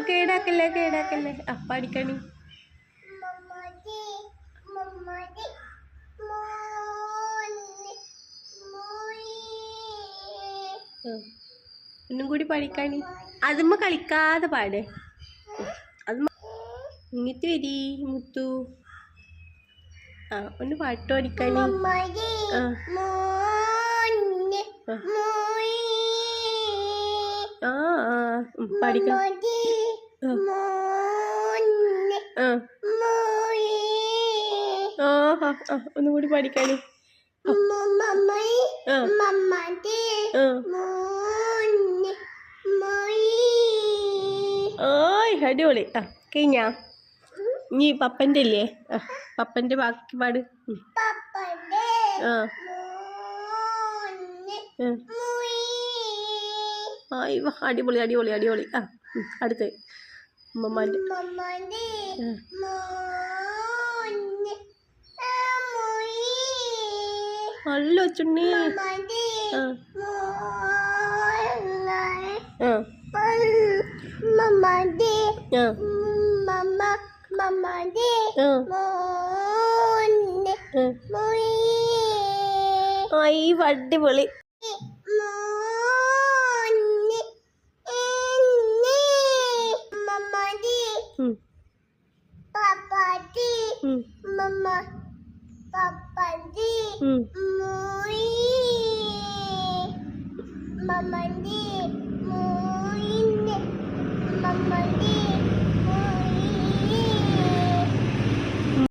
കേടാക്കല്ലേ പഠിക്കണി. ഒന്നും കൂടി പഠിക്കാണി. അതുമ്മ കളിക്കാതെ പാട്. അത് ഇങ്ങിട്ട് വരി മുത്തു. ഒന്ന് പാട്ട് പഠിക്കാണി. പഠിക്കാം. ഒന്നും കൂടി പഠിക്കാണി. അടിപൊളി. കഴിഞ്ഞാ ഇനി പപ്പൻ്റെ ഇല്ലേ? പപ്പൻ്റെ ബാക്കി പാട്. അടിപൊളി അടിപൊളി അടിപൊളി. അടുത്ത് ഉമ്മമാൻ്റെ. നല്ല ചുണ്ണി. അടിപൊളി. Mama